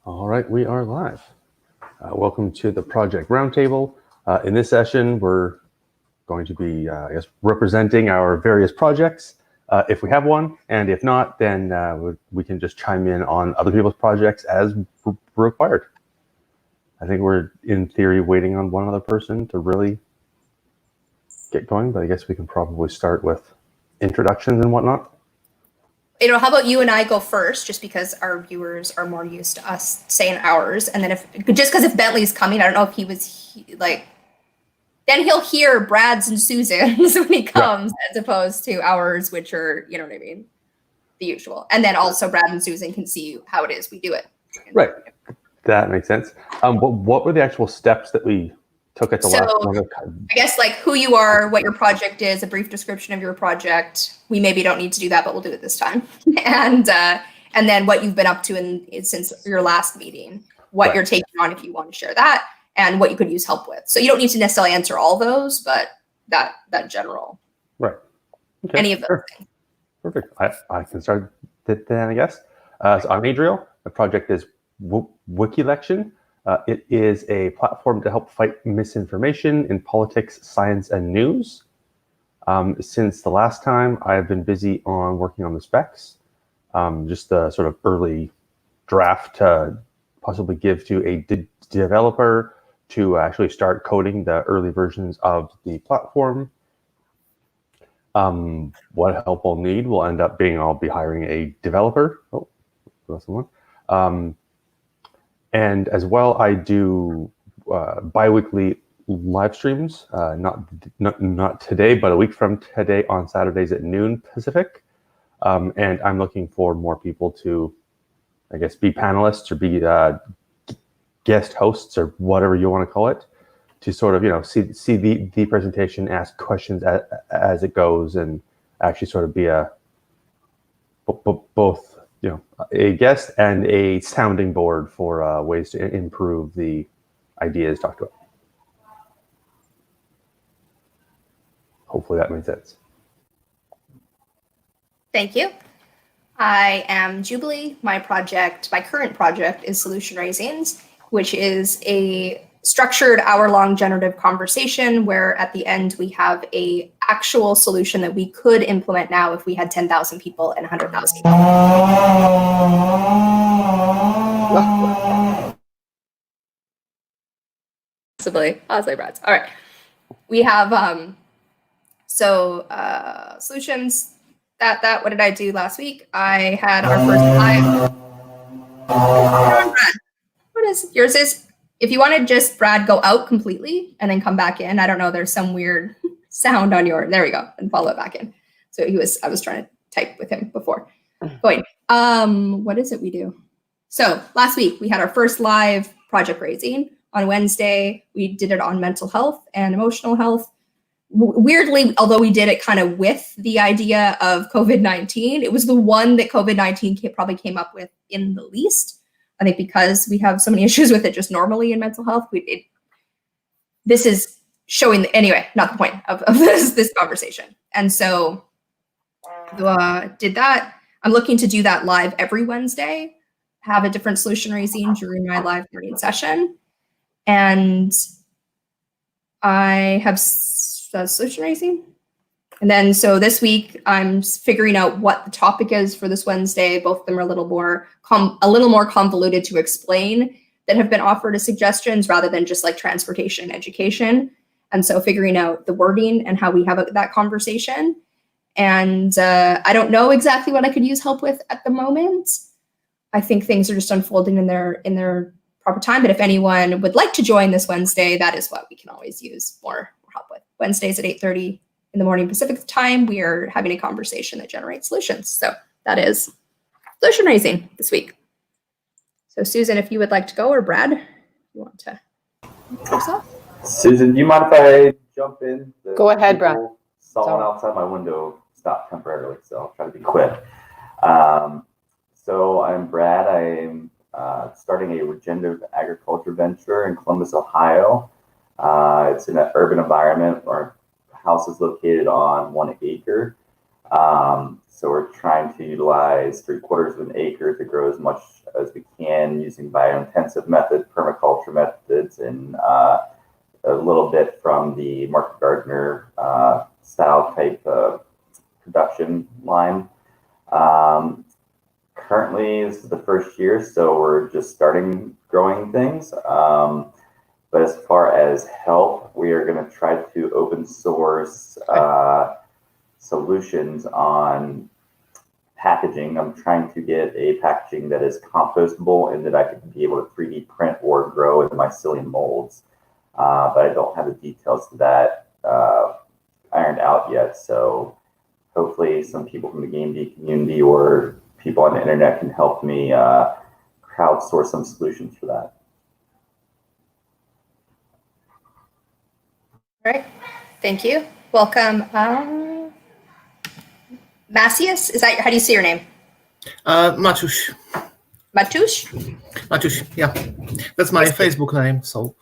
All right, we are live. Welcome to the Project Roundtable. In this session, we're going to be, representing our various projects, if we have one, and if not, then we can just chime in on other people's projects as required. I think we're, in theory, waiting on one other person to really get going, but I guess we can probably start with introductions and whatnot. How about you and I go first, just because our viewers are more used to us saying ours, and then if Bentley's coming, I don't know if he was then he'll hear Brad's and Susan's when he comes, as opposed to ours, which are, you know what I mean, the usual. And then also Brad and Susan can see how it is we do it. Right, that makes sense. What were the actual steps that we took at the last one? I guess who you are, what your project is, a brief description of your project. We maybe don't need to do that, but we'll do it this time. And then what you've been up to since your last meeting, what you're taking on if you want to share that, and what you could use help with. So you don't need to necessarily answer all those, but that general. Right. Okay. Any of those things. Perfect. I can start then, I guess. So I'm Adriel. The project is Wikilection. It is a platform to help fight misinformation in politics, science, and news. Since the last time, I've been busy on working on the specs, just the sort of early draft to possibly give to a developer to actually start coding the early versions of the platform. What help we'll need will end up being I'll be hiring a developer. Oh, that's the one. And as well, I do bi-weekly live streams, not today, but a week from today on Saturdays at noon Pacific. And I'm looking for more people to, I guess, be panelists or be guest hosts or whatever you want to call it, to sort of, see the presentation, ask questions as it goes, and actually sort of be both a guest and a sounding board for ways to improve the ideas talked about. Hopefully that makes sense. Thank you. I am Jubilee. My current project is Solution Raisings, which is a structured hour-long generative conversation where at the end we have a actual solution that we could implement now if we had 10,000 people and 100,000 people. Possibly, Brad's. All right. We have solutions. What did I do last week? I had our first live. Brad, what is yours? If you want to just, Brad, go out completely and then come back in. I don't know. There's some weird sound on your. There we go, and follow it back in. So I was trying to type with him before. Going. What is it we do? So last week we had our first live project raising. On Wednesday, we did it on mental health and emotional health. Weirdly, although we did it kind of with the idea of COVID-19, it was the one that COVID-19 probably came up with in the least. I think because we have so many issues with it just normally in mental health, this is showing, anyway, not the point of this conversation. And so did that. I'm looking to do that live every Wednesday, have a different solution raising during my live learning session. And I have solution raising. And then, so this week I'm figuring out what the topic is for this Wednesday. Both of them are a little more convoluted to explain that have been offered as suggestions rather than just like transportation and education. And so figuring out the wording and how we have that conversation. And I don't know exactly what I could use help with at the moment. I think things are just unfolding in their proper time. But if anyone would like to join this Wednesday, that is what we can always use more help with. Wednesdays at 8:30 in the morning Pacific time, we are having a conversation that generates solutions. So that is solution raising this week. So Susan, if you would like to go, or Brad, you want to yourself? Susan, do you mind if I jump in? Go ahead, Brad. Someone outside my window stopped temporarily, so I'll try to be quick. So I'm Brad. I'm starting a regenerative agriculture venture in Columbus, Ohio. It's in an urban environment. Our house is located on 1 acre. So we're trying to utilize 3/4 of an acre to grow as much as we can using biointensive methods, permaculture methods, and a little bit from the Market Gardener style type production line. Currently, this is the first year, so we're just starting growing things. But as far as help, we are going to try to open source solutions on packaging. I'm trying to get a packaging that is compostable and that I can be able to 3D print or grow in mycelium molds. But I don't have the details to that ironed out yet. So hopefully some people from the Game D community or people on the internet can help me crowdsource some solutions for that. All right, thank you. Welcome. Macias, is that, how do you say your name? Matusz. Matusz? Matusz, yeah. That's my Facebook name, so.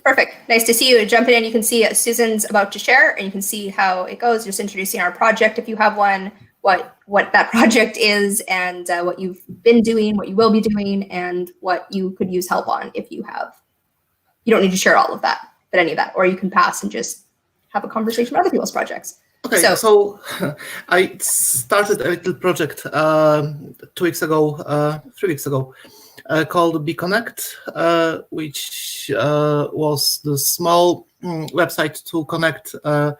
Perfect. Nice to see you. Jump in. You can see Susan's about to share, and you can see how it goes. Just introducing our project if you have one, what that project is, and what you've been doing, what you will be doing, and what you could use help on if you have. You don't need to share all of that, but any of that, or you can pass and just have a conversation about other people's projects. Okay, so I started a little project 2 weeks ago, 3 weeks ago, called BeConnect, which was the small website to connect, to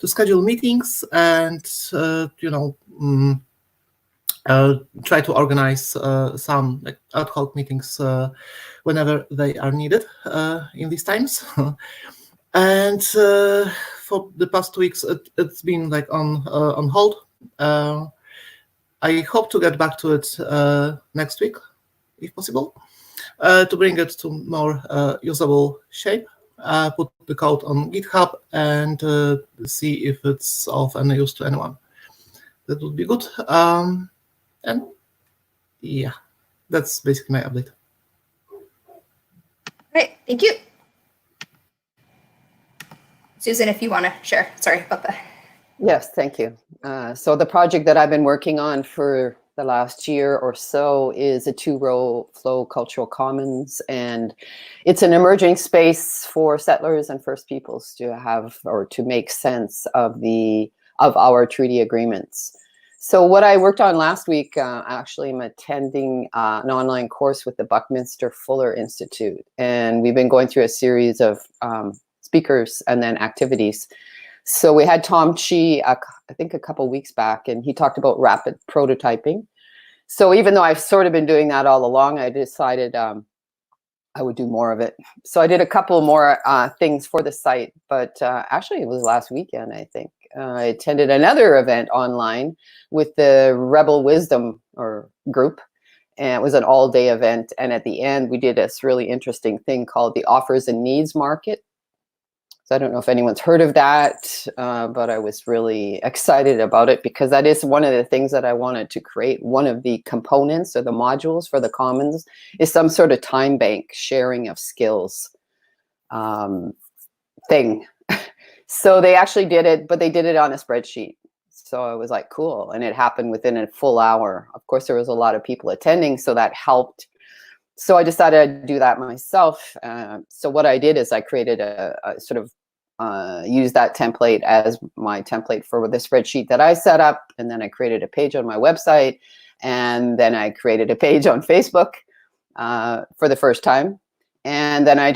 schedule meetings and, try to organize some like ad hoc meetings whenever they are needed in these times. And for the past 2 weeks, it's been like on hold. I hope to get back to it next week, if possible, to bring it to more usable shape. Put the code on GitHub and see if it's of any use to anyone. That would be good. And yeah, that's basically my update. Great, thank you. Susan, if you want to share. Sorry about that. Yes, thank you. So the project that I've been working on for the last year or so is a 2-row flow cultural commons, and it's an emerging space for settlers and First Peoples to have or to make sense of our treaty agreements. So what I worked on last week, actually I'm attending an online course with the Buckminster Fuller Institute, and we've been going through a series of speakers and then activities. So we had Tom Chi, I think a couple weeks back, and he talked about rapid prototyping. So even though I've sort of been doing that all along, I decided I would do more of it. So I did a couple more things for the site, but actually it was last weekend, I think. I attended another event online with the Rebel Wisdom group, and it was an all-day event. And at the end, we did this really interesting thing called the Offers and Needs Market. So I don't know if anyone's heard of that, but I was really excited about it because that is one of the things that I wanted to create. One of the components or the modules for the Commons is some sort of time bank sharing of skills thing. So they actually did it, but they did it on a spreadsheet. So I was like, cool. And it happened within a full hour. Of course, there was a lot of people attending, so that helped. So I decided I'd do that myself. So what I did is I created a sort of use that template as my template for the spreadsheet that I set up. And then I created a page on my website. And then I created a page on Facebook for the first time. And then I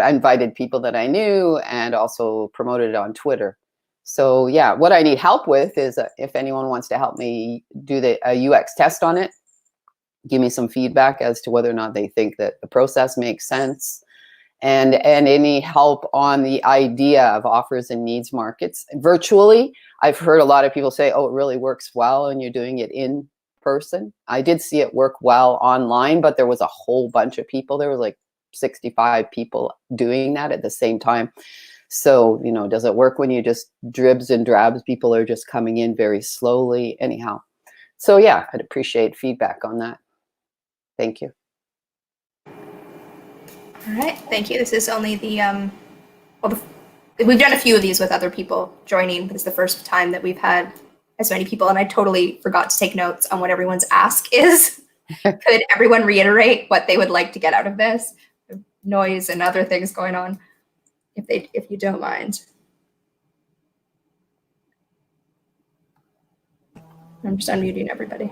invited people that I knew and also promoted it on Twitter. So yeah, what I need help with is if anyone wants to help me do a UX test on it, give me some feedback as to whether or not they think that the process makes sense, and any help on the idea of offers and needs markets virtually. I've heard a lot of people say, oh, it really works well and you're doing it in person. I did see it work well online, but there was a whole bunch of people. There was like 65 people doing that at the same time. So, does it work when you just dribs and drabs? People are just coming in very slowly anyhow. So yeah, I'd appreciate feedback on that. Thank you. All right, thank you. This is only the, we've done a few of these with other people joining, but it's the first time that we've had as many people, and I totally forgot to take notes on what everyone's ask is. Could everyone reiterate what they would like to get out of this? Noise and other things going on, if you don't mind. I'm just unmuting everybody.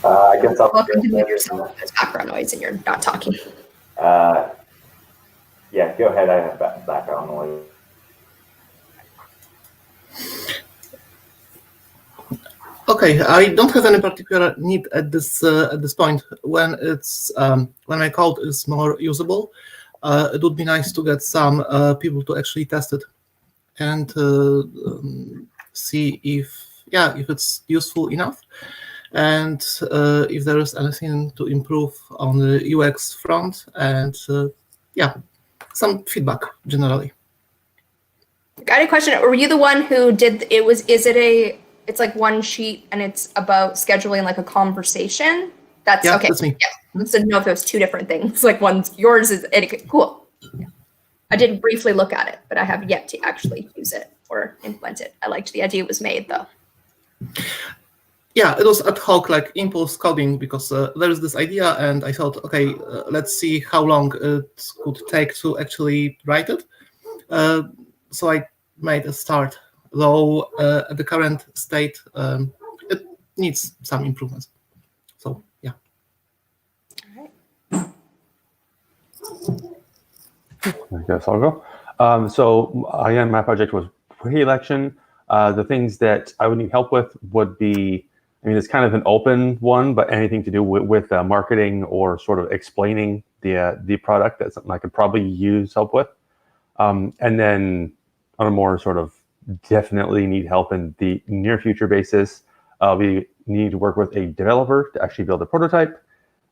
I guess I'll Welcome to mute yourself if there's background noise and you're not talking. Yeah, go ahead. I have background noise. Okay, I don't have any particular need at this point. When my code is more usable, it would be nice to get some people to actually test it and see if it's useful enough, and if there is anything to improve on the UX front, and some feedback generally. I had a question. Were you the one who did it? It's like one sheet and it's about scheduling like a conversation. That's okay. That's me. Yeah. I didn't know if it was two different things. Like one's yours is etiquette. Cool. Yeah. I did briefly look at it, but I have yet to actually use it or implement it. I liked the idea it was made though. Yeah, it was ad hoc, like impulse coding, because there is this idea, and I thought, okay, let's see how long it could take to actually write it. So I made a start, though at the current state, it needs some improvements. So yeah. All right. I guess I'll go. So again, my project was pre-election. The things that I would need help with would be, I mean, it's kind of an open one, but anything to do with marketing or sort of explaining the product, that's something I could probably use help with. And then on a more sort of definitely need help in the near future basis, we need to work with a developer to actually build a prototype.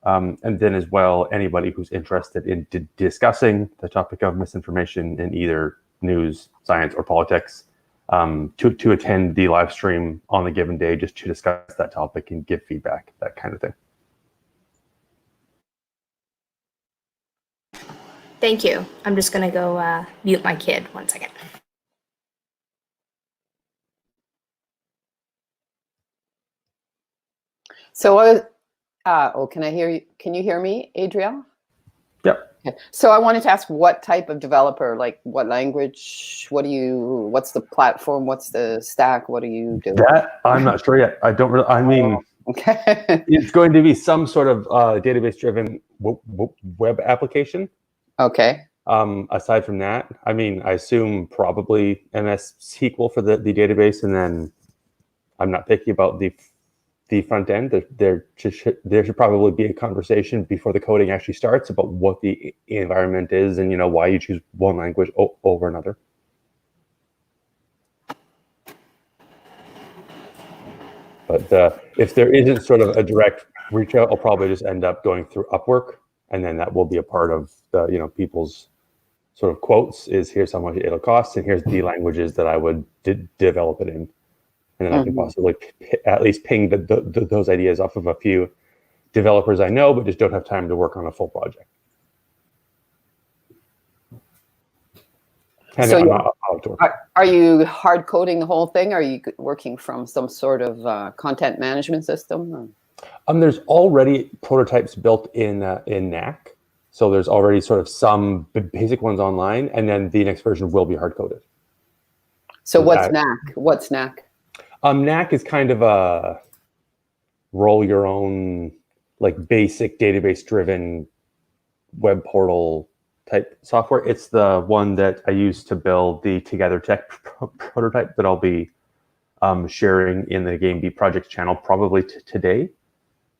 And then as well, anybody who's interested in discussing the topic of misinformation in either news, science, or politics, to attend the live stream on the given day, just to discuss that topic and give feedback, that kind of thing. Thank you. I'm just going to go mute my kid 1 second. So, can I hear you? Can you hear me, Adriel? Yep. Okay. So I wanted to ask, what type of developer, like what language, what's the platform, what's the stack, what do you do? That I'm not sure yet. I don't really, I mean, okay. it's going to be some sort of database-driven web application. Okay. Aside from that, I mean, I assume probably MS SQL for the database, and then I'm not picky about the front end. There should probably be a conversation before the coding actually starts about what the environment is and, you know, why you choose one language over another. But if there isn't sort of a direct reach out, I'll probably just end up going through Upwork, and then that will be a part of the, you know, people's sort of quotes is here's how much it'll cost, and here's the languages that I would develop it in. And then I can possibly at least ping those ideas off of a few developers I know, but just don't have time to work on a full project. And So are you hard coding the whole thing? Are you working from some sort of content management system? There's already prototypes built in Knack. So there's already sort of some basic ones online, and then the next version will be hard coded. So what's Knack? What's Knack? Knack is kind of a roll your own, like basic database driven web portal type software. It's the one that I used to build the Together Tech prototype that I'll be sharing in the Game Beat project channel probably today,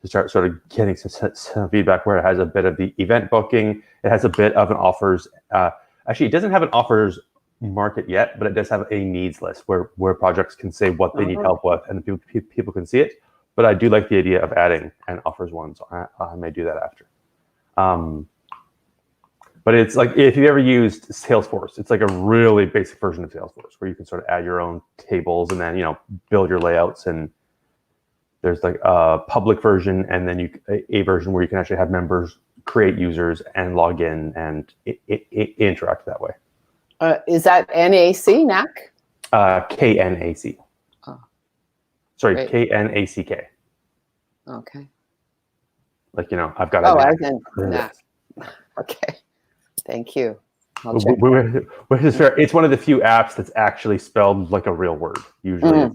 to start sort of getting some feedback, where it has a bit of the event booking. It has a bit of an offers. Actually, it doesn't have an offers market yet, but it does have a needs list where projects can say what they need help with, and people can see it. But I do like the idea of adding an offers one, so I may do that after. But it's like, if you've ever used Salesforce, it's like a really basic version of Salesforce where you can sort of add your own tables and then, you know, build your layouts. And there's like a public version, and then a version where you can actually have members create users and log in and interact that way. Is that NAC, Knack? KNAC. Oh, sorry, great. KNACK. Okay. Like, I've got Oh, to. as in, nah. Okay. Thank you. I'll check. It's one of the few apps that's actually spelled like a real word. Usually,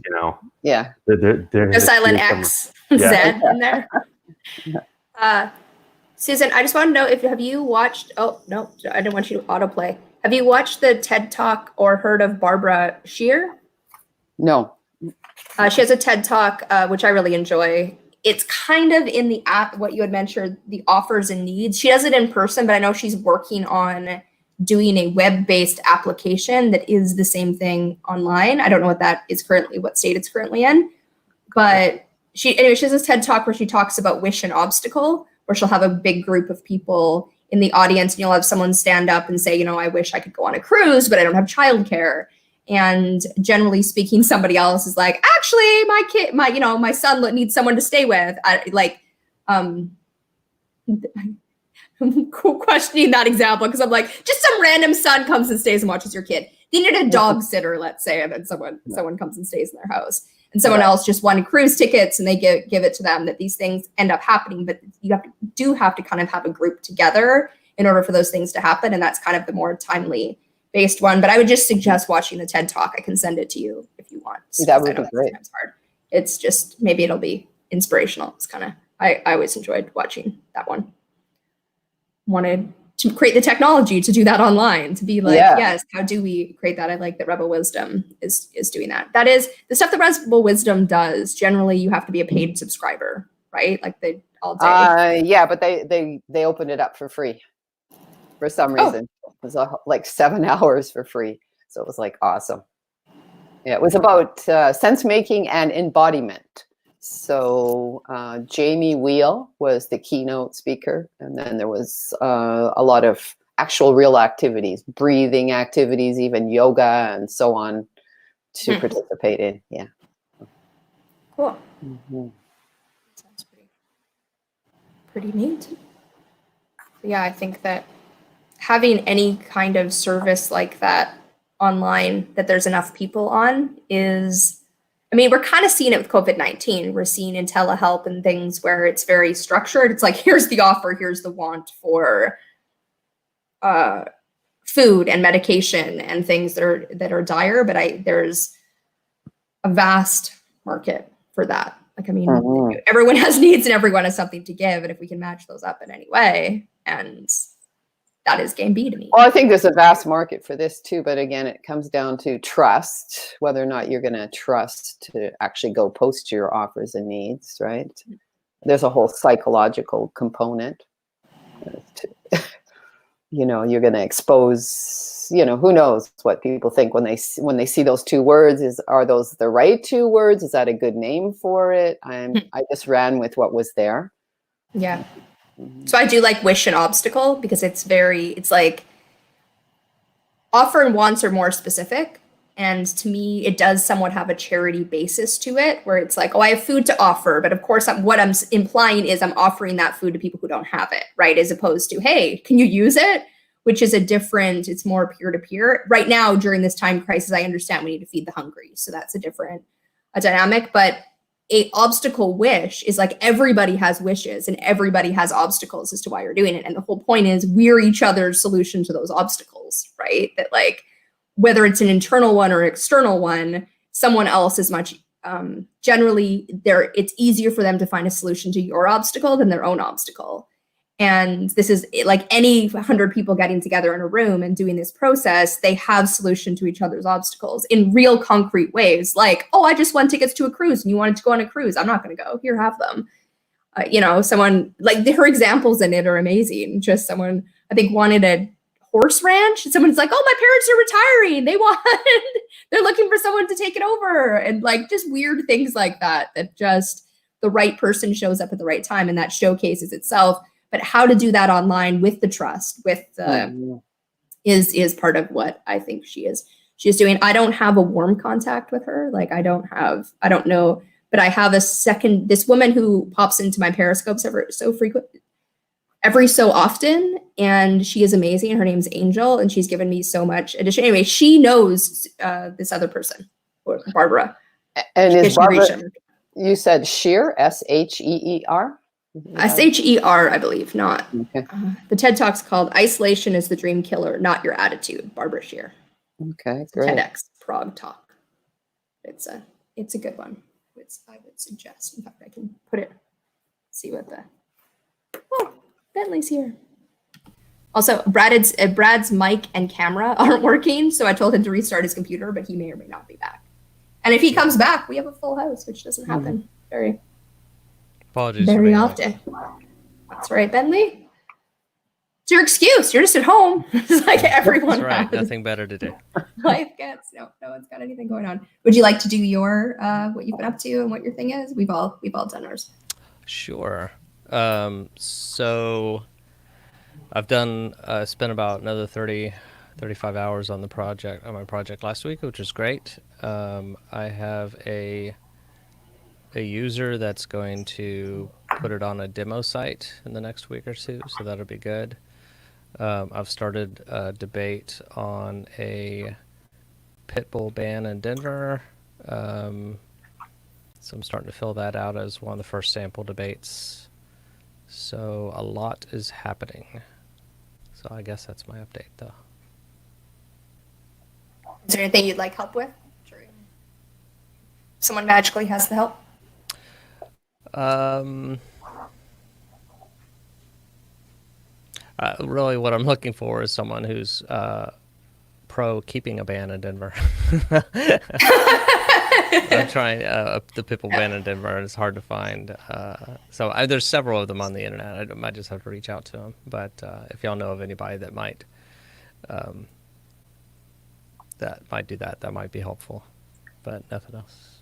Yeah. No silent X, Z in there. Susan, I just want to know have you watched, oh, no, I didn't want you to autoplay. Have you watched the TED Talk or heard of Barbara Scheer? No. She has a TED Talk, which I really enjoy. It's kind of in the app, what you had mentioned, the offers and needs. She does it in person, but I know she's working on doing a web-based application that is the same thing online. I don't know what state it's currently in. But she has this TED Talk where she talks about wish and obstacle, where she'll have a big group of people in the audience and you'll have someone stand up and say, I wish I could go on a cruise, but I don't have childcare. And generally speaking, somebody else is like, actually, my son needs someone to stay with. I'm questioning that example because I'm like, just some random son comes and stays and watches your kid. They need a dog sitter, let's say, and then someone comes and stays in their house. And someone else just wanted cruise tickets and they give it to them, that these things end up happening. But you have to kind of have a group together in order for those things to happen. And that's kind of the more timely based one. But I would just suggest watching the TED Talk. I can send it to you if you want. That would be great. Sometimes hard. It's just, maybe it'll be inspirational. It's kind of, I always enjoyed watching that one. Wanted to create the technology to do that online, to be like, yes, how do we create that? I like that Rebel Wisdom is doing that. That is the stuff that Rebel Wisdom does. Generally, you have to be a paid subscriber, right? Like they all day. Yeah, but they opened it up for free for some reason. It was like 7 hours for free. So it was like awesome. Yeah, it was about sense making and embodiment. So Jamie Wheel was the keynote speaker, and then there was a lot of actual real activities, breathing activities, even yoga and so on to participate in. Yeah. Cool. Sounds pretty neat. Yeah, I think that having any kind of service like that online that there's enough people on is, we're kind of seeing it with COVID-19. We're seeing in telehealth and things where it's very structured. It's like, here's the offer, here's the want for food and medication and things that are dire. But there's a vast market for that. Like, everyone has needs and everyone has something to give. And if we can match those up in any way, and that is game B to me. Well, I think there's a vast market for this too, but again, it comes down to trust, whether or not you're going to trust to actually go post your offers and needs, right? There's a whole psychological component. You're going to expose, who knows what people think when they see those two words. Are those the right two words? Is that a good name for it? I just ran with what was there. Yeah. So I do like wish and obstacle because it's like offer and wants are more specific. And to me, it does somewhat have a charity basis to it, where it's like, I have food to offer. But of course, what I'm implying is I'm offering that food to people who don't have it, right? As opposed to, hey, can you use it? Which is it's more peer-to-peer. Right now, during this time crisis, I understand we need to feed the hungry. So that's a different dynamic. But a obstacle wish is like everybody has wishes and everybody has obstacles as to why you're doing it. And the whole point is we're each other's solution to those obstacles, right? That like, whether it's an internal one or external one, someone else is much, generally it's easier for them to find a solution to your obstacle than their own obstacle. And this is like any 100 people getting together in a room and doing this process, they have solution to each other's obstacles in real concrete ways. Like, I just won tickets to a cruise and you wanted to go on a cruise. I'm not going to go. Here, have them. Someone like her examples in it are amazing. Just someone, I think, wanted a horse ranch. And someone's like, my parents are retiring. They're looking for someone to take it over. And like just weird things like that just the right person shows up at the right time and that showcases itself. But how to do that online with the trust, is part of what I think she is doing. I don't have a warm contact with her. Like I don't know, but I have this woman who pops into my Periscopes every so often. And she is amazing. Her name's Angel. And she's given me so much addition. Anyway, she knows this other person, Barbara. And is Barbara, you said Scheer, Sheer? SHER, I believe, not. Okay. The TED Talk's called "Isolation is the Dream Killer, Not Your Attitude." Barbara Scheer. Okay, It's a great. TEDx Prague talk. It's a good one. I would suggest. In fact, I can put it. See what the. Oh, Bentley's here. Also, Brad's mic and camera aren't working, so I told him to restart his computer, but he may or may not be back. And if he comes back, we have a full house, which doesn't happen very often. That's right, Bentley. It's your excuse. You're just at home. It's like everyone. That's right. has. Nothing better to do. Life gets no one's got anything going on. Would you like to do your what you've been up to and what your thing is? We've all done ours. Sure. So I've spent about another 35 hours on my project last week, which is great. I have a user that's going to put it on a demo site in the next week or two, so that'll be good. I've started a debate on a pit bull ban in Denver. So I'm starting to fill that out as one of the first sample debates. So a lot is happening. So I guess that's my update, though. Is there anything you'd like help with? Sure. Someone magically has the help. Really, what I'm looking for is someone who's pro keeping a ban in Denver. I'm trying the people ban in Denver, and it's hard to find. So there's several of them on the internet. I might just have to reach out to them. But if y'all know of anybody that might do that, that might be helpful. But nothing else.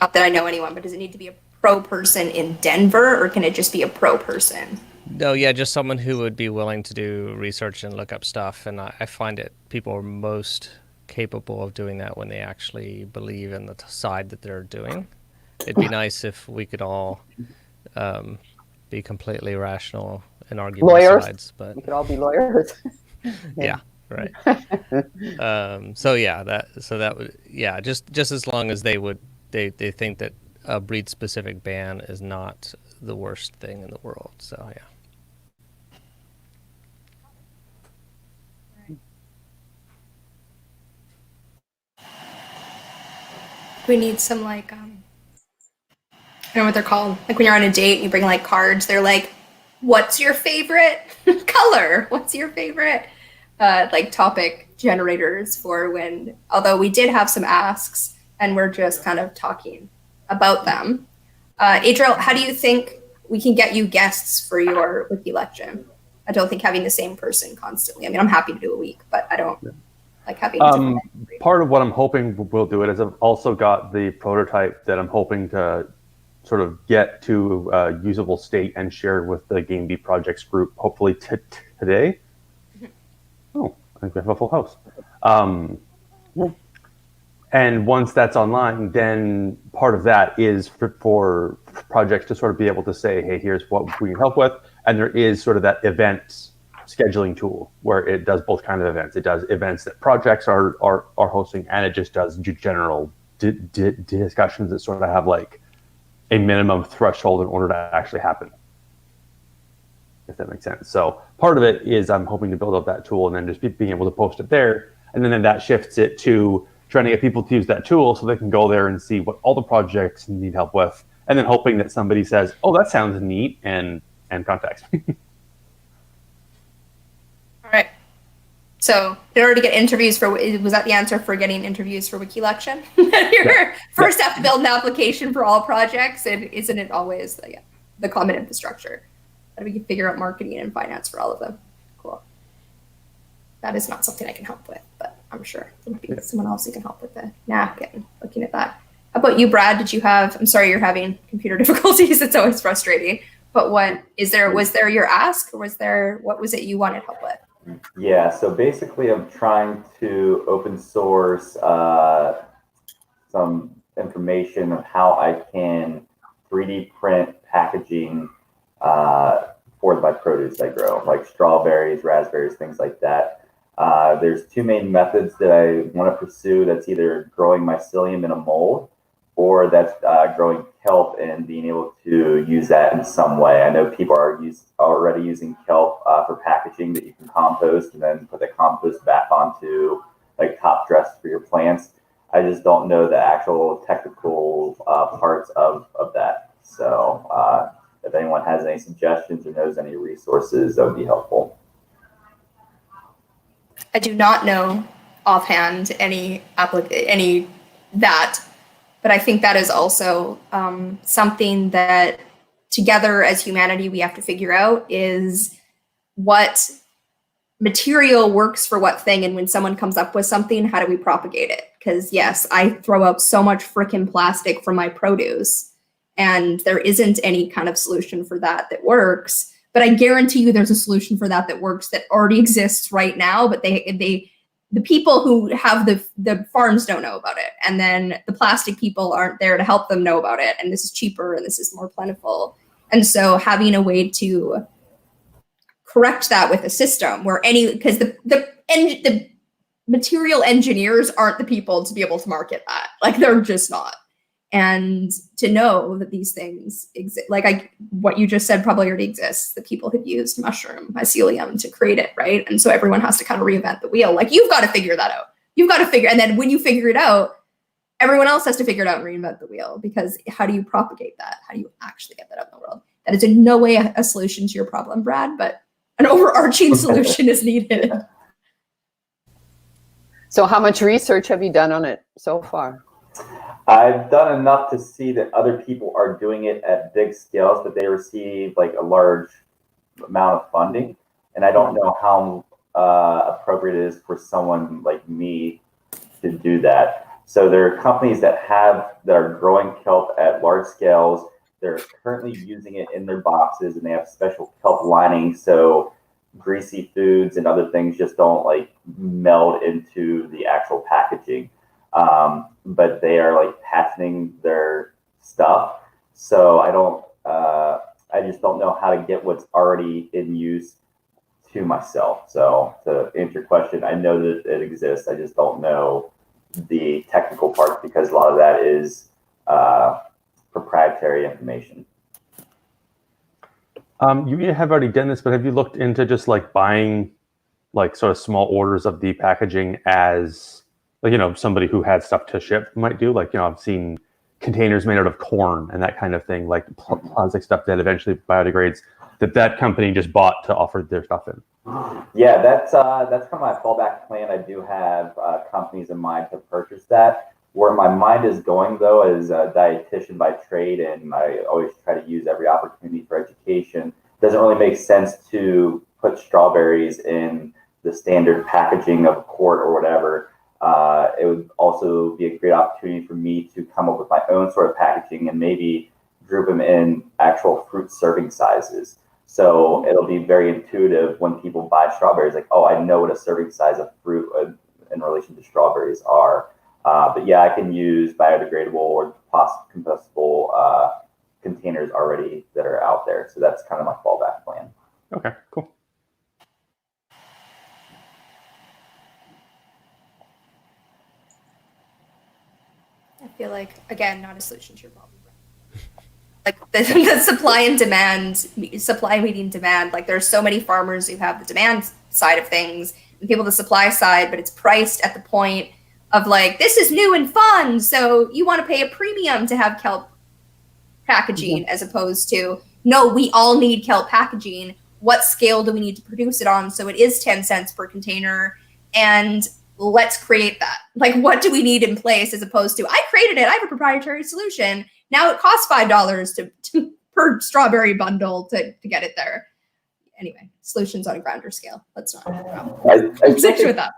Not that I know anyone, but does it need to be a pro person in Denver, or can it just be a pro person? No, yeah, just someone who would be willing to do research and look up stuff. And I find it people are most capable of doing that when they actually believe in the side that they're doing. It'd be nice if we could all be completely rational and argue both sides. But we could all be lawyers. Yeah, right. That would just as long as they think that a breed specific ban is not the worst thing in the world. So yeah. We need some I don't know what they're called. Like when you're on a date and you bring like cards, they're like, what's your favorite color? What's your favorite topic generators for when, although we did have some asks and we're just kind of talking about them. April, how do you think we can get you guests for your wiki election? I don't think having the same person constantly. I mean, I'm happy to do a week, but I don't like having part of what I'm hoping we'll do it is I've also got the prototype that I'm hoping to sort of get to a usable state and share with the Game Bee projects group, hopefully today. Oh, I think we have a full house. And once that's online, then part of that is for projects to sort of be able to say, hey, here's what we can help with. And there is sort of that event scheduling tool where it does both kinds of events. It does events that projects are hosting, and it just does general discussions that sort of have like a minimum threshold in order to actually happen, if that makes sense. So part of it is I'm hoping to build up that tool and then just being able to post it there. And then that shifts it to trying to get people to use that tool so they can go there and see what all the projects need help with. And then hoping that somebody says, oh, that sounds neat, and contacts me. All right. So in order to get interviews was that the answer for getting interviews for wiki election? First have to build an application for all projects, and isn't it always the common infrastructure? How do we figure out marketing and finance for all of them? Cool. That is not something I can help with, but I'm sure there would be someone else who can help with the napkin, looking at that. How about you, Brad? I'm sorry you're having computer difficulties. It's always frustrating. But was there your ask, or what was it you wanted help with? Yeah, so basically I'm trying to open source some information of how I can 3D print packaging for my produce I grow, like strawberries, raspberries, things like that. There's two main methods that I want to pursue. That's either growing mycelium in a mold or that's growing kelp and being able to use that in some way. I know people are already using kelp for packaging that you can compost and then put the compost back onto like top dress for your plants. I just don't know the actual technical parts of that. So if anyone has any suggestions or knows any resources, that would be helpful. I do not know offhand any that, but I think that is also something that together as humanity we have to figure out is what material works for what thing, and when someone comes up with something, how do we propagate it? Because yes, I throw out so much freaking plastic from my produce, and there isn't any kind of solution for that works. But I guarantee you there's a solution for that works that already exists right now, but the people who have the farms don't know about it. And then the plastic people aren't there to help them know about it. And this is cheaper and this is more plentiful. And so having a way to correct that with a system where because the material engineers aren't the people to be able to market that. Like they're just not. And to know that these things exist, what you just said probably already exists. The people have used mushroom mycelium to create it, right? And so everyone has to kind of reinvent the wheel. Like you've got to figure that out. And then when you figure it out, everyone else has to figure it out and reinvent the wheel, because how do you propagate that? How do you actually get that out in the world? That is in no way a solution to your problem, Brad, but an overarching solution is needed. So how much research have you done on it so far? I've done enough to see that other people are doing it at big scales, but they receive like a large amount of funding. And I don't know how appropriate it is for someone like me to do that. So there are companies that are growing kelp at large scales. They're currently using it in their boxes, and they have special kelp lining so greasy foods and other things just don't like meld into the actual packaging. But they are like patenting their stuff. So I just don't know how to get what's already in use to myself. So to answer your question, I know that it exists. I just don't know the technical parts because a lot of that is proprietary information. You have already done this, but have you looked into just like buying like sort of small orders of the packaging as like, somebody who had stuff to ship might do? Like, I've seen containers made out of corn and that kind of thing, like plastic stuff that eventually biodegrades that company just bought to offer their stuff in. Yeah, that's kind of my fallback plan. I do have companies in mind to purchase that. Where my mind is going, though, as a dietitian by trade, and I always try to use every opportunity for education, it doesn't really make sense to put strawberries in the standard packaging of a quart or whatever. It would also be a great opportunity for me to come up with my own sort of packaging and maybe group them in actual fruit serving sizes. So it'll be very intuitive when people buy strawberries, like, oh, I know what a serving size of fruit in relation to strawberries are. But yeah, I can use biodegradable or compostable containers already that are out there. So that's kind of my fallback plan. Okay, cool. I feel like, again, not a solution to your problem. Like the supply meeting demand. Like there's so many farmers who have the demand side of things and people the supply side, but it's priced at the point of like, this is new and fun, so you want to pay a premium to have kelp packaging, as opposed to, no, we all need kelp packaging. What scale do we need to produce it on? So it is 10 cents per container, and let's create that. Like, what do we need in place, as opposed to, I created it, I have a proprietary solution. Now it costs $5 per strawberry bundle to get it there. Anyway, solutions on a grander scale. Let's not stick with that.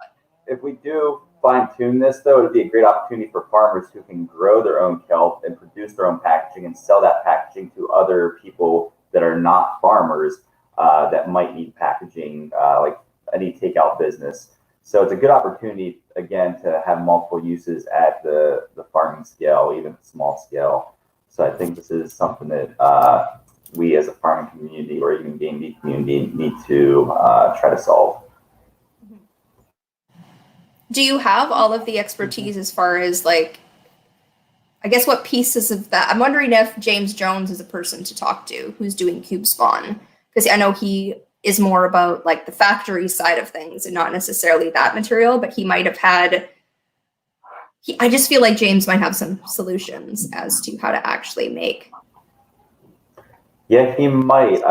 If we do fine tune this, though, it'd be a great opportunity for farmers who can grow their own kelp and produce their own packaging and sell that packaging to other people that are not farmers that might need packaging, like any takeout business. So it's a good opportunity, again, to have multiple uses at the farming scale, even small scale. So I think this is something that we as a farming community or even game meat community need to try to solve. Do you have all of the expertise as far as like, I guess what pieces of that? I'm wondering if James Jones is a person to talk to who's doing cube spawn, because I know he is more about like the factory side of things and not necessarily that material, but he might have had. I just feel like James might have some solutions as to how to actually make. Yeah, he might.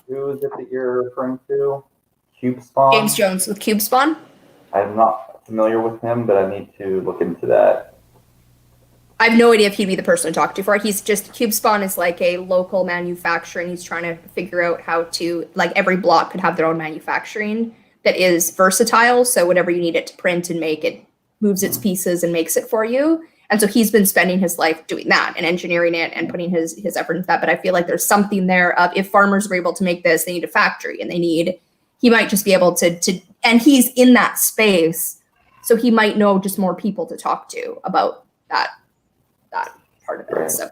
Who is it that you're referring to? Cube Spawn? James Jones with cube spawn. I'm not familiar with him, but I need to look into that. I have no idea if he'd be the person to talk to for it. He's just, CubeSpawn is like a local manufacturer, and he's trying to figure out how to, like, every block could have their own manufacturing that is versatile. So whatever you need it to print and make, it moves its pieces and makes it for you. And so he's been spending his life doing that and engineering it and putting his effort into that. But I feel like there's something there of, if farmers were able to make this, they need a factory, and he might just be able to, and he's in that space. So he might know just more people to talk to about that part of it. Right. So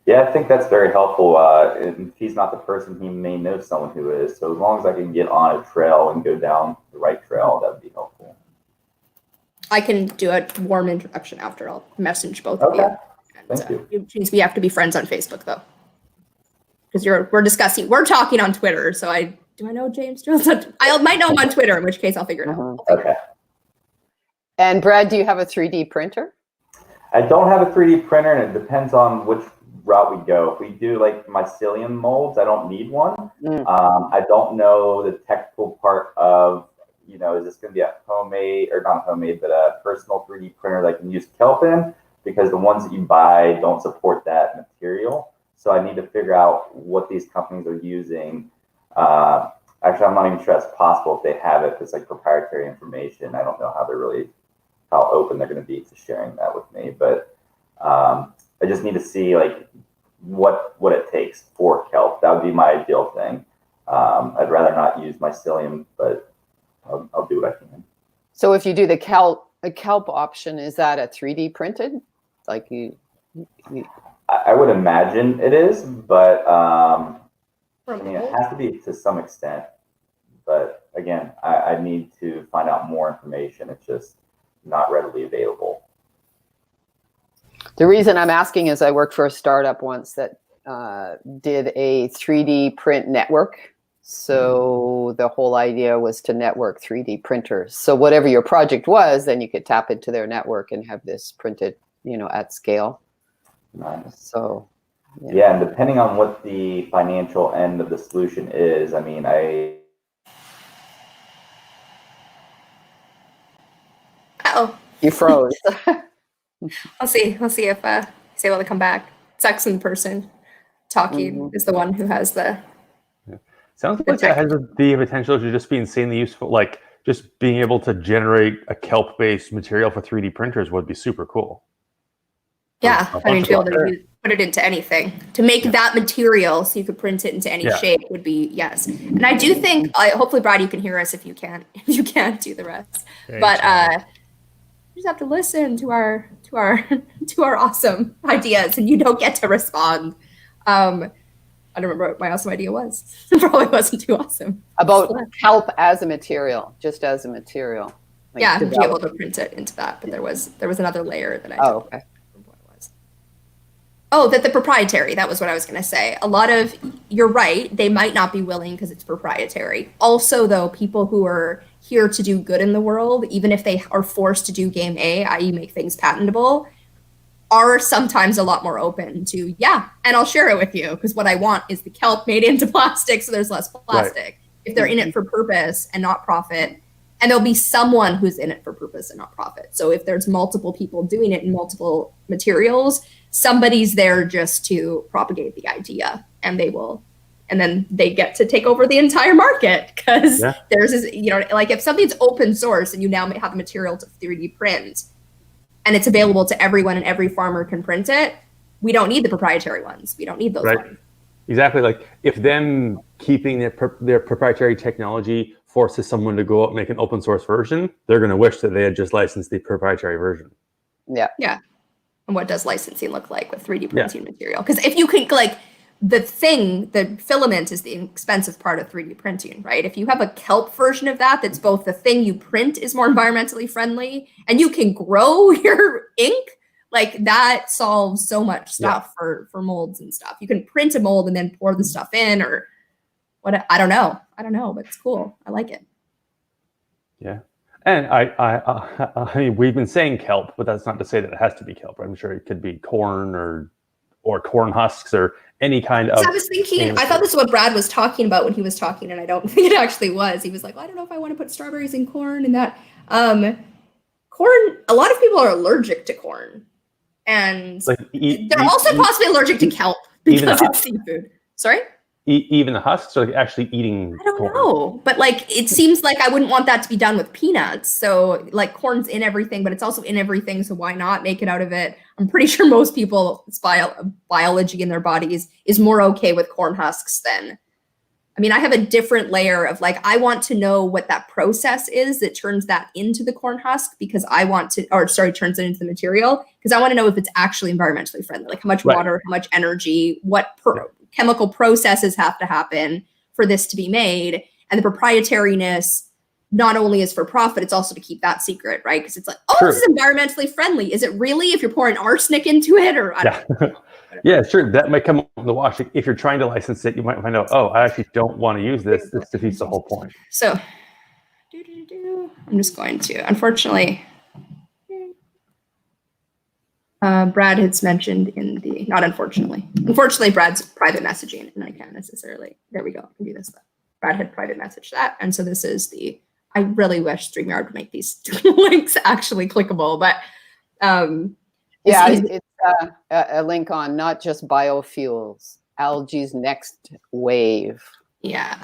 yeah, I think that's very helpful. If he's not the person, he may know someone who is. So as long as I can get on a trail and go down the right trail, that would be helpful. I can do a warm introduction after. I'll message both of you. And, Thank you. It means we have to be friends on Facebook though, because we're talking on Twitter. So do I know James Jones? I might know him on Twitter, in which case I'll figure it out. Okay. And Brad, do you have a 3D printer? I don't have a 3D printer, and it depends on which route we go. If we do like mycelium molds, I don't need one. I don't know the technical part of, is this going to be a homemade, or not homemade, but a personal 3D printer that I can use kelp in? Because the ones that you buy don't support that material. So I need to figure out what these companies are using. Actually, I'm not even sure that's possible if they have it. It's like proprietary information. I don't know how open they're going to be to sharing that with me. But I just need to see like what it takes for kelp. That would be my ideal thing. I'd rather not use mycelium, but I'll do what I can. So if you do the kelp option, is that a 3D printed? Like I would imagine it is, but I mean, it has to be to some extent. But again, I need to find out more information. It's just not readily available. The reason I'm asking is I worked for a startup once that did a 3D print network. So the whole idea was to network 3D printers. So whatever your project was, then you could tap into their network and have this printed, at scale. Nice. So yeah, and depending on what the financial end of the solution is, I mean, you froze. I'll see if he's able to come back. Sucks in person. Talking is the one who has the. Sounds like that has the potential to just be insanely useful. Like just being able to generate a kelp-based material for 3D printers would be super cool. Yeah, I mean, to be able to put it into anything, to make that material so you could print it into any shape would be, yes. And I do think, hopefully, Brad, you can hear us if you can't do the rest. But you just have to listen to our awesome ideas, and you don't get to respond. I don't remember what my awesome idea was. It probably wasn't too awesome. About kelp as a material, just as a material. Like yeah, to be able to print it into that. But there was another layer that I don't okay. remember what it was. Oh, that the proprietary, that was what I was going to say. A lot of, you're right, they might not be willing because it's proprietary. Also, though, people who are here to do good in the world, even if they are forced to do game A, i.e. make things patentable, are sometimes a lot more open to, and I'll share it with you because what I want is the kelp made into plastic so there's less plastic. Right. If they're in it for purpose and not profit, and there'll be someone who's in it for purpose and not profit. So if there's multiple people doing it in multiple materials, somebody's there just to propagate the idea, and then they get to take over the entire market because theirs is, like if something's open source and you now have a material to 3D print, and it's available to everyone and every farmer can print it, we don't need the proprietary ones. We don't need those ones. Exactly. Like if them keeping their proprietary technology forces someone to go out and make an open source version, they're going to wish that they had just licensed the proprietary version. Yeah. Yeah. And what does licensing look like with 3D printing material? Because if you can, like, the filament is the expensive part of 3D printing, right? If you have a kelp version of that's both the thing you print is more environmentally friendly and you can grow your ink, Like that solves so much stuff for molds and stuff. You can print a mold and then pour the stuff in, or what? I don't know, but it's cool. I like it. Yeah. And I mean, we've been saying kelp, but that's not to say that it has to be kelp. I'm sure it could be corn or corn husks or any kind of. I was thinking, I thought this is what Brad was talking about when he was talking, and I don't think it actually was. He was like, well, I don't know if I want to put strawberries in corn and that. Corn, a lot of people are allergic to corn. And Like, they're also possibly allergic to kelp because it's seafood. Sorry? Even the husks, or like actually eating I don't corn? know, but like it seems like I wouldn't want that to be done with peanuts. So like corn's in everything, but it's also in everything. So why not make it out of it? I'm pretty sure most people's biology in their bodies is more okay with corn husks than. I mean, I have a different layer of like, I want to know what that process is that turns that into the corn husk, because I want to, turns it into the material, because I want to know if it's actually environmentally friendly, like how much water, how much energy, what chemical processes have to happen for this to be made. And the proprietariness not only is for profit, it's also to keep that secret, right? Because it's like, oh, this is environmentally friendly. Is it really if you're pouring arsenic into it? Or I don't know. Yeah, sure. That might come up in the wash. If you're trying to license it, you might find out, oh, I actually don't want to use this. This defeats the whole point. So I'm just going to, unfortunately, Brad has mentioned in the, not unfortunately, Brad's private messaging, and I can't necessarily, there we go, I can do this. Brad had private messaged that. And so this is the, I really wish StreamYard would make these links actually clickable, but yeah, it's a link on not just biofuels, algae's next wave. Yeah,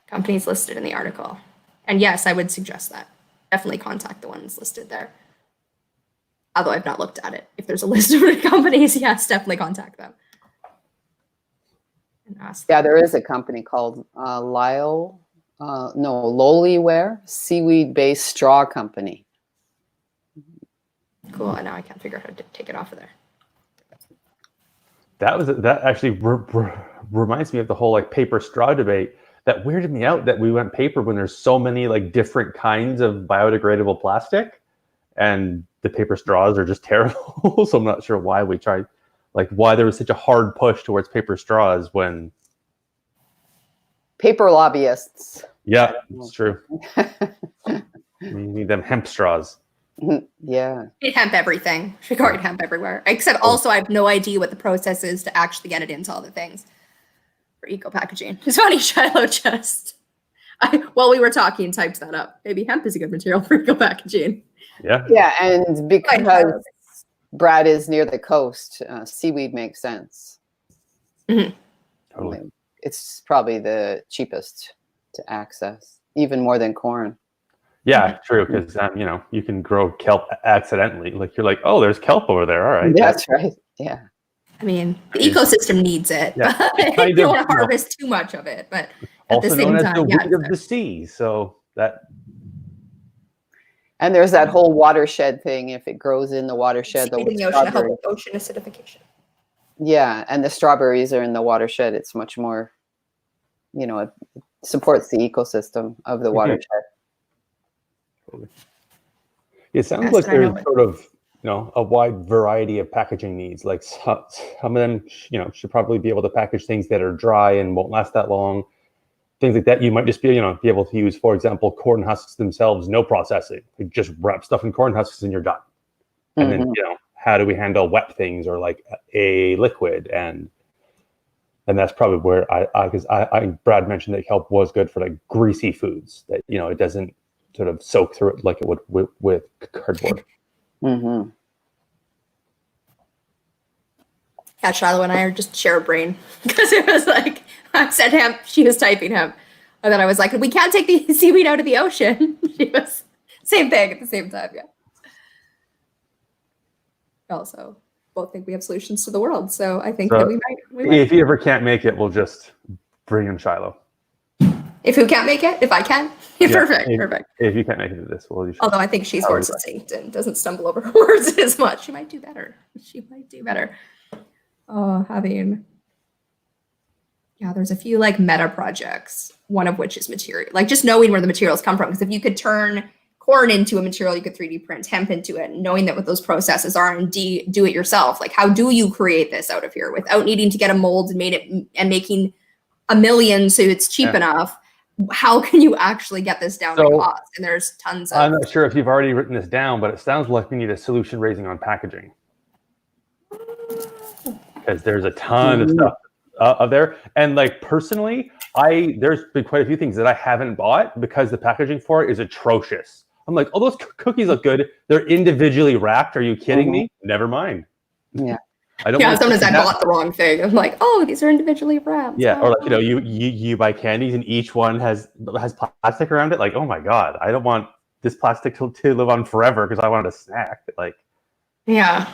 companies listed in the article. And yes, I would suggest that. Definitely contact the ones listed there. Although I've not looked at it. If there's a list of companies, yes, definitely contact them. And ask them. Yeah, there is a company called Lolyware, seaweed-based straw company. Cool, and now I can't figure out how to take it off of there. That actually reminds me of the whole like paper straw debate. That weirded me out that we went paper when there's so many like different kinds of biodegradable plastic, and the paper straws are just terrible. So I'm not sure why we tried, like why there was such a hard push towards paper straws when paper lobbyists. Yeah, it's true. You need them hemp straws. Yeah. It hemp everything. Should go hemp everywhere. Except also I have no idea what the process is to actually get it into all the things for eco packaging. It's funny, Shiloh just, while we were talking, typed that up. Maybe hemp is a good material for eco packaging. Yeah. Yeah, and because Brad is near the coast, seaweed makes sense. Mm-hmm. Totally. It's probably the cheapest to access, even more than corn. Yeah, true. Because you can grow kelp accidentally. Like you're like, oh, there's kelp over there. All right. That's right. Yeah. I mean, the ecosystem needs it. Yeah, but you don't want to harvest too much of it. But at the same time, the weed of the sea. So that. And there's that whole watershed thing. If it grows in the watershed, in the ocean, help with ocean acidification. Yeah, and the strawberries are in the watershed. It's much more, it supports the ecosystem of the watershed. It sounds like there's sort of, a wide variety of packaging needs. Like some of them, should probably be able to package things that are dry and won't last that long. Things like that you might just be, be able to use, for example, corn husks themselves, no processing. You just wrap stuff in corn husks and you're done. And then, how do we handle wet things or like a liquid? And that's probably where because Brad mentioned that kelp was good for like greasy foods, that, it doesn't sort of soak through it like it would with cardboard. Yeah, Shiloh and I are just share a brain, because it was like, I said hemp, she was typing hemp. And then I was like, we can't take the seaweed out of the ocean. She was, same thing at the same time, yeah. Also, both think we have solutions to the world. So I think that we might. If you ever can't make it, we'll just bring in Shiloh. If who can't make it? If I can? Yeah, perfect. If you can't make it to this, we'll although I think she's more succinct and doesn't stumble over her words as much. She might do better. There's a few like meta projects, one of which is material, like just knowing where the materials come from. Because if you could turn corn into a material you could 3D print hemp into it, and knowing that what those processes are and do it yourself. Like, how do you create this out of here without needing to get a mold and making a million so it's cheap enough? How can you actually get this down to cost? And there's tons of. I'm not sure if you've already written this down, but it sounds like we need a solution raising on packaging, because there's a ton of stuff out there. And like personally, there's been quite a few things that I haven't bought because the packaging for it is atrocious. I'm like, oh, those cookies look good. They're individually wrapped. Are you kidding me? Never mind. Yeah. I don't. Yeah, sometimes I bought the wrong thing. I'm like, oh, these are individually wrapped. Yeah, or like, you know, you buy candies and each one has plastic around it. Like, oh my god, I don't want this plastic to live on forever because I wanted a snack. Like, yeah,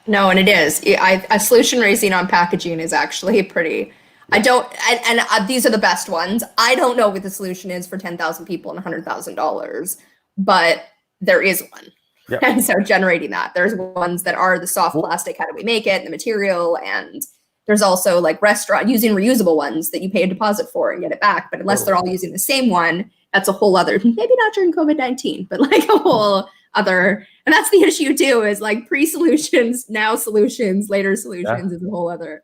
no, and it is. A solution raising on packaging is actually pretty. I don't, and these are the best ones. I don't know what the solution is for 10,000 people and $100,000, but there is one. Yep. And so generating that, there's ones that are the soft plastic, how do we make it, the material, and there's also like restaurant using reusable ones that you pay a deposit for and get it back. But unless they're all using the same one, that's a whole other, maybe not during COVID-19, but like a whole other, and that's the issue too, is like pre-solutions, now solutions, later solutions is a whole other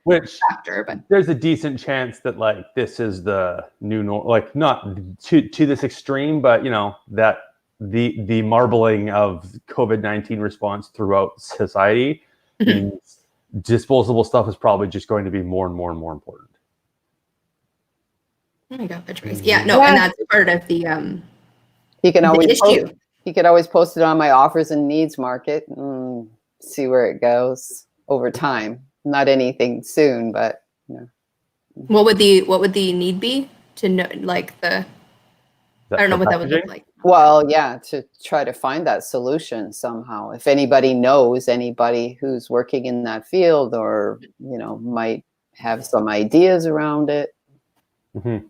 factor. But there's a decent chance that like this is the new normal, like not to this extreme, but you know, that the marbling of COVID-19 response throughout society means disposable stuff is probably just going to be more and more and more important. Oh my God, Patrice. Yeah, no, and that's part of the he can always issue. He could always post it on my offers and needs market and see where it goes over time. Not anything soon, but you know. What would the need be to know, like the? I don't know what that would look like. Well, yeah, to try to find that solution somehow. If anybody knows anybody who's working in that field, or you know, might have some ideas around it. Mm-hmm.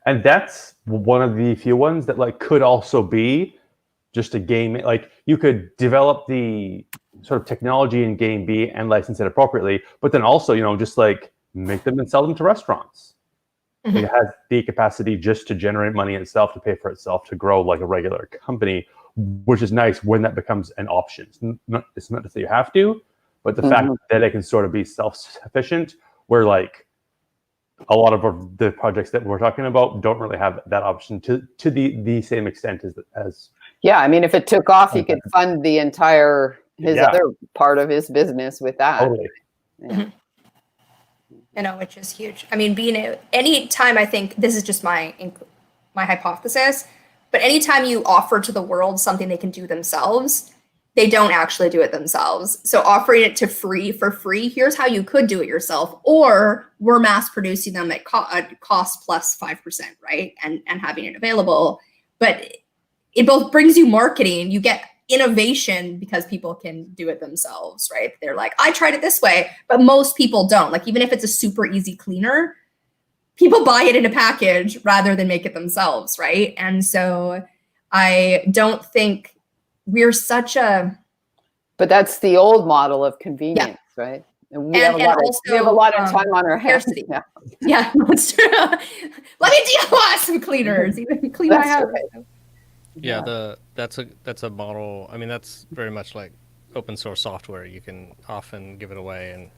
And that's one of the few ones that like could also be just a game. Like you could develop the sort of technology in game B and license it appropriately, but then also, you know, just like make them and sell them to restaurants. Mm-hmm. It has the capacity just to generate money itself, to pay for itself, to grow like a regular company, which is nice when that becomes an option. It's not to say you have to, but the fact that it can sort of be self-sufficient, where like a lot of the projects that we're talking about don't really have that option to the same extent as. Yeah, I mean, if it took off, he could fund the entire other part of his business with that. Totally. Yeah. You know, which is huge. I mean, any time, I think this is just my hypothesis, but anytime you offer to the world something they can do themselves, they don't actually do it themselves. So offering it for free, here's how you could do it yourself, or we're mass producing them at cost plus 5%, right? And having it available. But it both brings you marketing, you get innovation because people can do it themselves, right? They're like, I tried it this way, but most people don't. Like, even if it's a super easy cleaner, people buy it in a package rather than make it themselves, right? And so I don't think we're such a... But that's the old model of convenience, right? And we have a lot of time on our hands now. Yeah, that's true. Let me DIY some cleaners, even clean my house. Right. Yeah, that's a model. I mean, that's very much like open source software. You can often give it away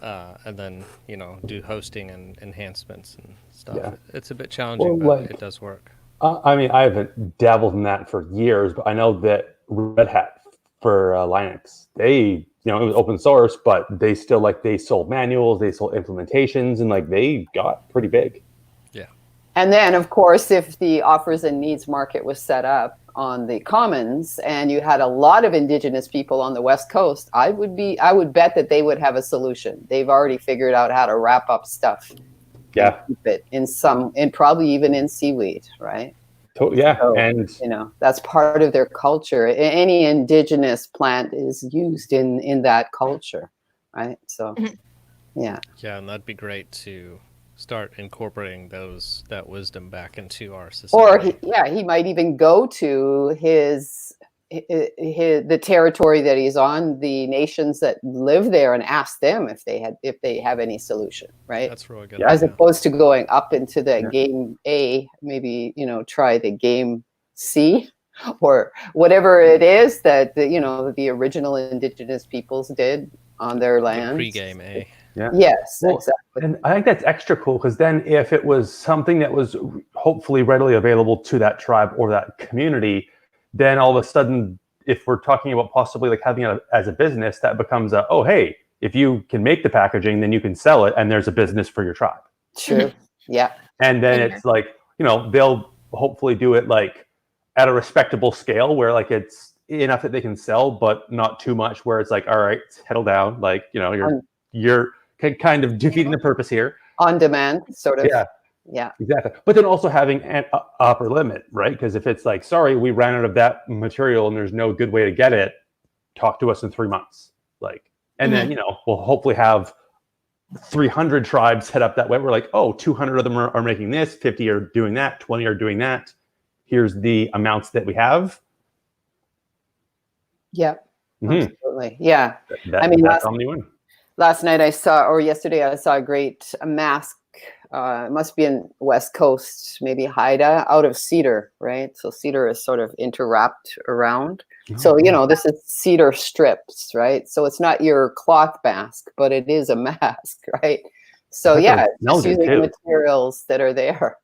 and then, you know, do hosting and enhancements and stuff. Yeah. It's a bit challenging, but it does work. I mean, I haven't dabbled in that for years, but I know that Red Hat for Linux, it was open source, but they still they sold manuals, they sold implementations, and they got pretty big. Yeah. And then, of course, if the offers and needs market was set up on the Commons and you had a lot of indigenous people on the West Coast, I would bet that they would have a solution. They've already figured out how to wrap up stuff. Yeah. Keep it and probably even in seaweed, right? Yeah. So, and that's part of their culture. Any indigenous plant is used in that culture, right? So, yeah. Yeah, and that'd be great to start incorporating that wisdom back into our society. Or he might even go to the territory that he's on, the nations that live there, and ask them if they have any solution, right? That's really good. As opposed to going up into the game A, maybe try the game C or whatever it is that the original indigenous peoples did on their land. Pre-game, eh? Yeah. Yes, Well, exactly. And I think that's extra cool because then if it was something that was hopefully readily available to that tribe or that community, then all of a sudden, if we're talking about possibly like having it as a business, that becomes oh, hey, if you can make the packaging, then you can sell it and there's a business for your tribe. True. Yeah. And then it's like, they'll hopefully do it like at a respectable scale where like it's enough that they can sell, but not too much where it's like, all right, settle down. Like, you're kind of defeating the purpose here. On demand, sort of. Yeah, exactly. But then also having an upper limit, right? Because if it's like, sorry, we ran out of that material and there's no good way to get it, talk to us in 3 months. Like, and then, we'll hopefully have 300 tribes set up that way. We're like, 200 of them are making this, 50 are doing that, 20 are doing that. Here's the amounts that we have. Yeah, Mhm. absolutely. Yeah. That's omniwin. Last night yesterday I saw a great mask. It must be in West Coast, maybe Haida, out of cedar, right? So cedar is sort of interwrapped around. So, this is cedar strips, right? So it's not your cloth mask, but it is a mask, right? So yeah, it's using materials that are there.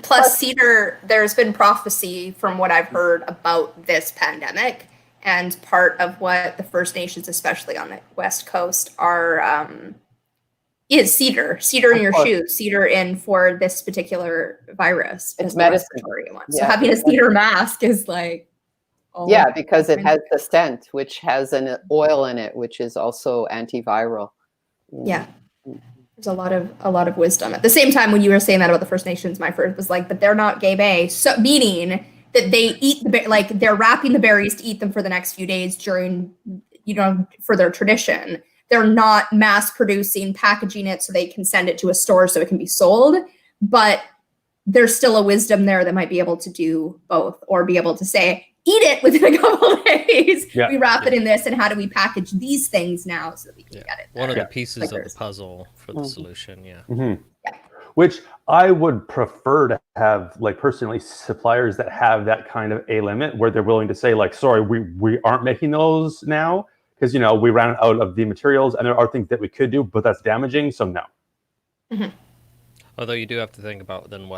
Plus cedar, there's been prophecy from what I've heard about this pandemic. And part of what the First Nations, especially on the West Coast, are is cedar in your shoes, cedar in for this particular virus. It's medicine. One. So having a cedar mask is like, because it has the scent, which has an oil in it, which is also antiviral. Yeah, there's a lot of wisdom. At the same time, when you were saying that about the First Nations, my first was like, but they're not gay bay, so meaning that they eat they're wrapping the berries to eat them for the next few days during, for their tradition. They're not mass producing, packaging it so they can send it to a store so it can be sold. But there's still a wisdom there that might be able to do both, or be able to say, eat it within a couple of days. Yeah. We wrap it in this, and how do we package these things now so that we can get it there? One of the pieces of the puzzle for the solution, Which I would prefer to have, like, personally, suppliers that have that kind of a limit where they're willing to say, like, sorry, we aren't making those now because, we ran out of the materials and there are things that we could do, but that's damaging, so no. Mm-hmm. Although you do have to think about then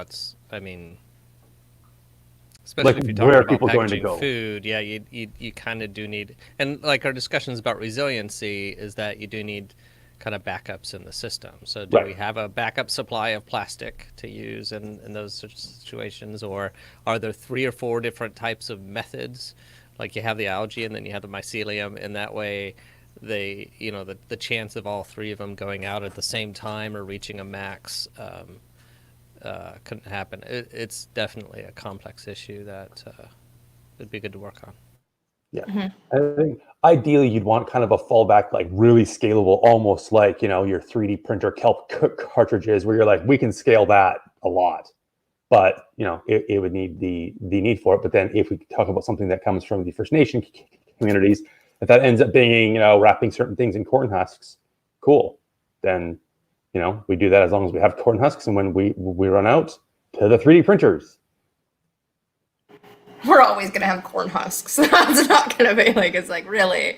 especially if you're talking where about people going to packaging go. Food, you kind of do need, and like our discussions about resiliency is that you do need kind of backups in the system. So do we have a backup supply of plastic to use in those situations, or are there 3 or 4 different types of methods? Like you have the algae and then you have the mycelium, and that way they, the chance of all 3 of them going out at the same time or reaching a max couldn't happen. It's definitely a complex issue that would be good to work on. Yeah. Mm-hmm. I think ideally you'd want kind of a fallback, like really scalable, almost like, your 3D printer kelp cartridges where you're like, we can scale that a lot, but it would need the need for it. But then if we talk about something that comes from the First Nation communities, if that ends up being, wrapping certain things in corn husks, cool. Then, we do that as long as we have corn husks. And when we run out, to the 3D printers. We're always going to have corn husks. That's not going to be like, it's like, really,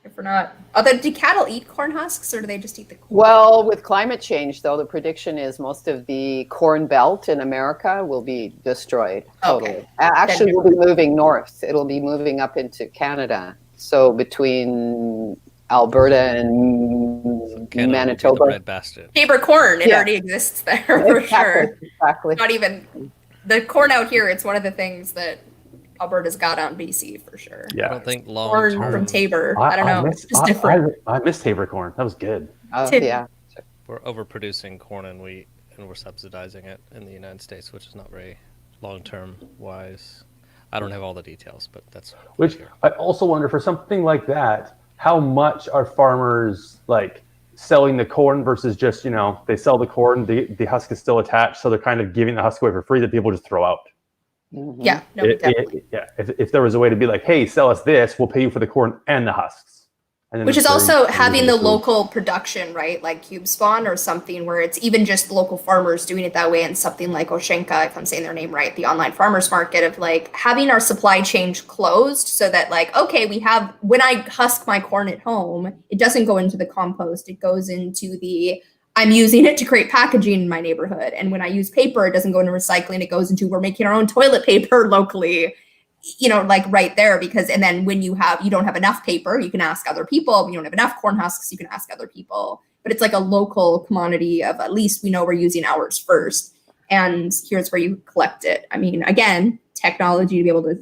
if we're not. Do cattle eat corn husks, or do they just eat the corn? Well, with climate change, though, the prediction is most of the corn belt in America will be destroyed totally. Okay. Actually, we'll be moving north. It'll be moving up into Canada. So between Alberta and Canada Manitoba. The red bastard. Paper corn, it already exists there for sure. Exactly. Not even the corn out here. It's one of the things that Alberta's got on BC for sure. Yeah, I don't think long corn term. from Tabor. I don't know. It's just different. I miss Tabor corn. That was good. Yeah. We're overproducing corn and wheat, and we're subsidizing it in the United States, which is not very long term wise. I don't have all the details, but that's which I also wonder for something like that. How much are farmers like selling the corn versus just, they sell the corn, the husk is still attached, so they're kind of giving the husk away for free that people just throw out. Mm-hmm. Yeah, no, definitely. If there was a way to be like, hey, sell us this, we'll pay you for the corn and the husks. And then Which it's is very also having the easy to- local production, right? Like Cube Spawn or something where it's even just local farmers doing it that way, and something like Oshenka, if I'm saying their name right, the online farmers market, of like having our supply chain closed so that like, okay, we have, when I husk my corn at home, it doesn't go into the compost, it goes into the, I'm using it to create packaging in my neighborhood. And when I use paper, it doesn't go into recycling, it goes into, we're making our own toilet paper locally. Like right there, because, and then when you don't have enough paper, you can ask other people. You don't have enough corn husks, you can ask other people. But it's like a local commodity of, at least we know we're using ours first. And here's where you collect it. I mean, again, technology to be able to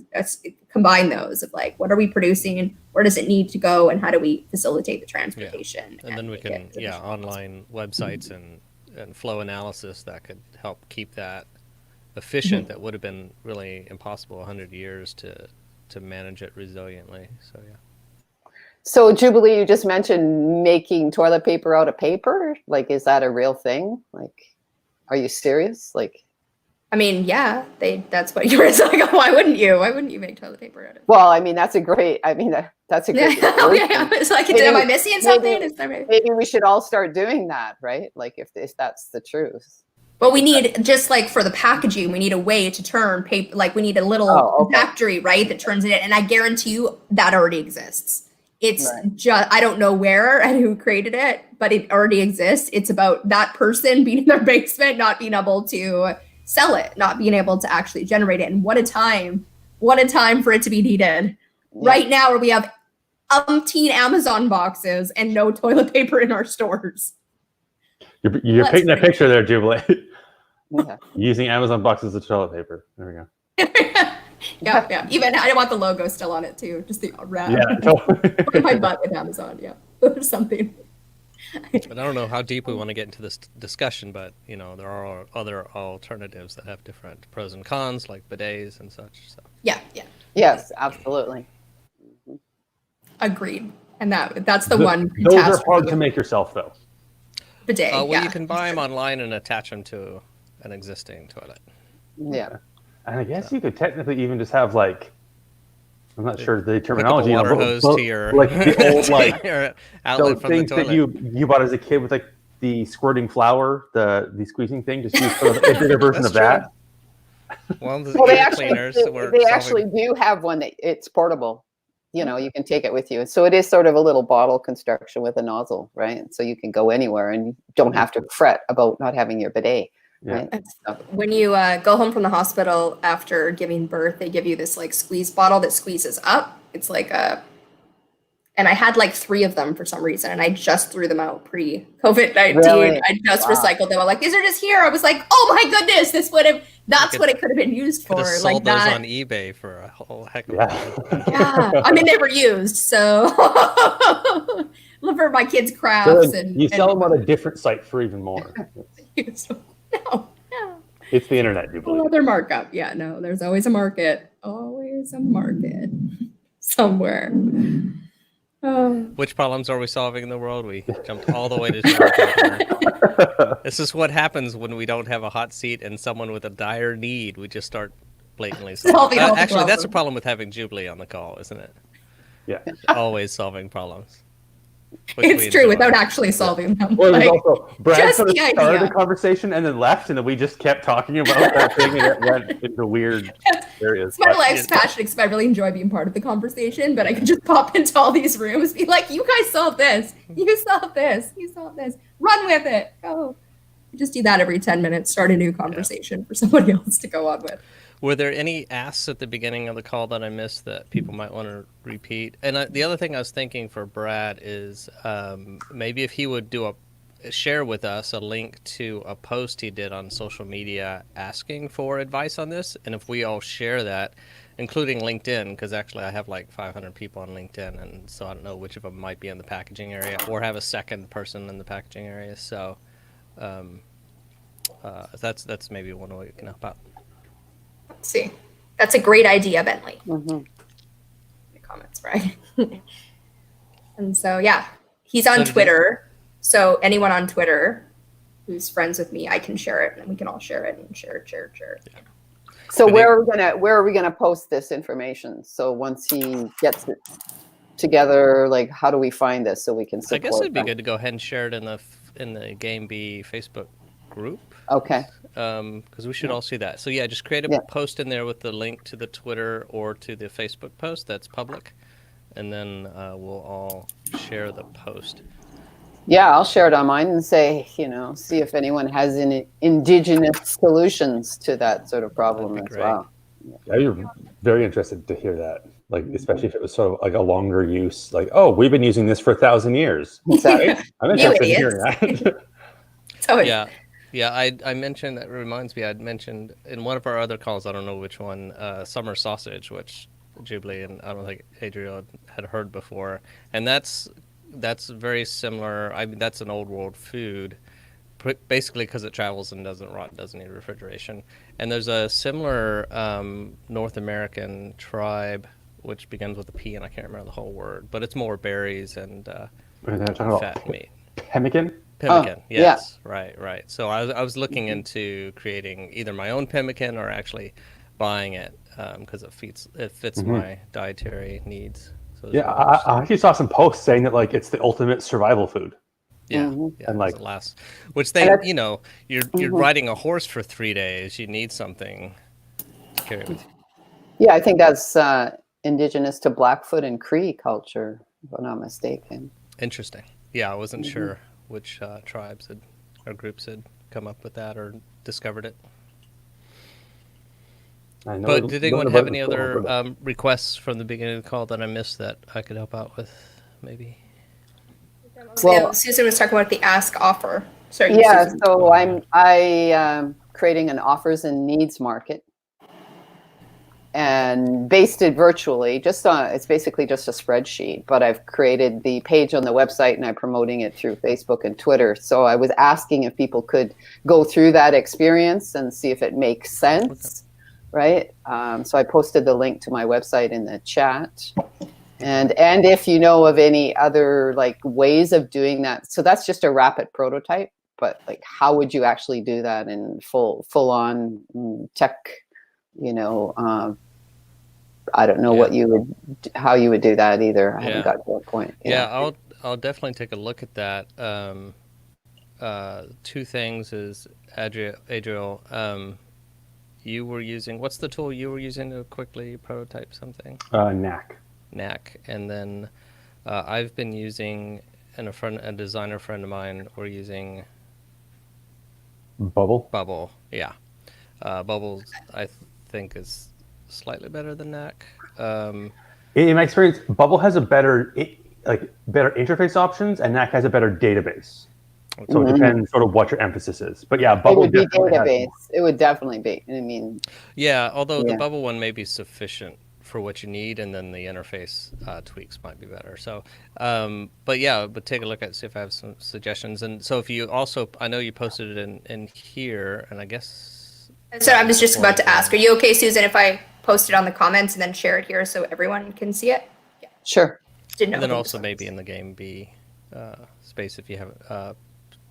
combine those of like, what are we producing? Where does it need to go? And how do we facilitate the transportation? And then we can, online websites and flow analysis that could help keep that efficient. That would have been really impossible 100 years to manage it resiliently. So So Jubilee, you just mentioned making toilet paper out of paper. Like, is that a real thing? Like, are you serious? Like, I mean, yeah, that's what you were saying. Why wouldn't you make toilet paper out of it? well, I mean, that's a great. That's a great. Yeah. It's like, am I missing something? Maybe we should all start doing that, right? Like, if that's the truth. Well, we need, just like for the packaging, we need a way to turn paper, like we need a little factory, right, that turns it in. And I guarantee you that already exists. It's just, I don't know where and who created it, but it already exists. It's about that person being in their basement, not being able to sell it, not being able to actually generate it. And what a time for it to be needed. Yeah. Right now, where we have umpteen Amazon boxes and no toilet paper in our stores. You're painting a picture there, Jubilee. Yeah. Using Amazon boxes of toilet paper. There we go. Yeah. Even I want the logo still on it too. Just the red. Yeah, totally. My butt with Amazon. Yeah, or something. But I don't know how deep we want to get into this discussion, but there are other alternatives that have different pros and cons, like bidets and such. So. Yeah. Yes, absolutely. Agreed. And that's the one. Those are hard to make yourself, though. Bidet. Well, you can buy them online and attach them to an existing toilet. Yeah. And I guess you could technically even just have like, I'm not sure the terminology. Water hose to your, like the old like outlet from the toilet. That you bought as a kid with like the squirting flour, the squeezing thing. Just use sort of a bigger version of that. Well, they actually do have one that it's portable. You can take it with you. So it is sort of a little bottle construction with a nozzle, right? So you can go anywhere and you don't have to fret about not having your bidet. Yeah. Right? When you go home from the hospital after giving birth, they give you this like squeeze bottle that squeezes up. It's like and I had like 3 of them for some reason, and I just threw them out pre-COVID-19. Really? I just recycled them. I'm like, these are just here. I was like, oh my goodness, that's what it could have been used for. Could have sold those on eBay for a whole heck of a lot. Yeah, I mean they were used, so for my kids' crafts. So you sell them on a different site for even more. No. It's the internet, you believe. Another markup. Yeah, no, there's always a market. Always a market somewhere. Which problems are we solving in the world? We jumped all the way to China. This is what happens when we don't have a hot seat and someone with a dire need. We just start blatantly solving. Actually, that's a problem with having Jubilee on the call, isn't it? Yeah. Always solving problems. It's true, without actually solving them. Well, there's also Brad sort of started the conversation and then left, and then we just kept talking about that thing, and it went into weird areas. It's my life's passion, because I really enjoy being part of the conversation, but I could just pop into all these rooms, be like, you guys solve this, you solve this, you solve this, run with it, go. Just do that every 10 minutes, start a new conversation for somebody else to go on with. Were there any asks at the beginning of the call that I missed that people might want to repeat? And the other thing I was thinking for Brad is maybe if he would share with us a link to a post he did on social media asking for advice on this, and if we all share that, including LinkedIn, because actually I have like 500 people on LinkedIn, and so I don't know which of them might be in the packaging area or have a second person in the packaging area. So that's maybe one way we can help out. Let's see. That's a great idea, Bentley. Mm-hmm. In the comments, right? And so, yeah, he's on Twitter. So anyone on Twitter who's friends with me, I can share it, and we can all share it and share it. Yeah. So where are we gonna post this information? So once he gets it. together, like how do we find this so we can support I guess it'd be that? good to go ahead and share it in the Game B Facebook group. Okay. Because we should all see that. So yeah, just create a Yeah. post in there with the link to the Twitter or to the Facebook post that's public, and then we'll all share the post. Yeah, I'll share it on mine and say, see if anyone has any indigenous solutions to that sort of problem That'd be as great. well. I'm very interested to hear that. Like, especially if it was sort of like a longer use, like, oh, we've been using this for 1,000 years. Exactly. I'm interested in hearing that. So Yeah, I mentioned, that reminds me, I'd mentioned in one of our other calls, I don't know which one, summer sausage, which Jubilee and I don't think Adriel had heard before. And that's very similar. I mean, that's an old world food, basically because it travels and doesn't rot, doesn't need refrigeration. And there's a similar North American tribe, which begins with a P, and I can't remember the whole word, but it's more berries and fat meat. Pemmican? Pemmican, yeah. yes, right. So I was looking into creating either my own pemmican or actually buying it because it fits my dietary needs. So Yeah, I actually saw some posts saying that like it's the ultimate survival food. yeah, And like it lasts. Which they, you're riding a horse for 3 days. You need something to carry with you. Yeah, I think that's indigenous to Blackfoot and Cree culture, if I'm not mistaken. Interesting. Yeah, I wasn't sure which tribes or groups had come up with that or discovered it. I know. But did anyone have any other requests from the beginning of the call that I missed that I could help out with, maybe? Well, Susan was talking about the ask offer. Sorry. Yeah, Susan. so I creating an offers and needs market, and based it virtually. It's basically just a spreadsheet, but I've created the page on the website and I'm promoting it through Facebook and Twitter. So I was asking if people could go through that experience and see if it makes sense, right? So I posted the link to my website in the chat. And if you know of any other like ways of doing that, so that's just a rapid prototype, but like how would you actually do that in full on tech, I don't know how you would do that either. I haven't got to that point. Yeah, I'll definitely take a look at that. Two things is Adriel, you were using, what's the tool you were using to quickly prototype something? Knack. And then I've been using, and a designer friend of mine, we're using Bubble, yeah. Bubble, I think, is slightly better than Knack. In my experience, Bubble has a better interface options, and Knack has a better database. So it depends sort of what your emphasis is. But yeah, Bubble it would be database. It would definitely be. I mean, yeah. Although the Bubble one may be sufficient for what you need, and then the interface tweaks might be better. So, but take a look at, see if I have some suggestions. And so if you also, I know you posted it in here, and I guess. So I was just about to ask, are you okay, Susan, if I post it on the comments and then share it here so everyone can see it? Yeah. Sure. Didn't know. And then also maybe in the Game B space if you have.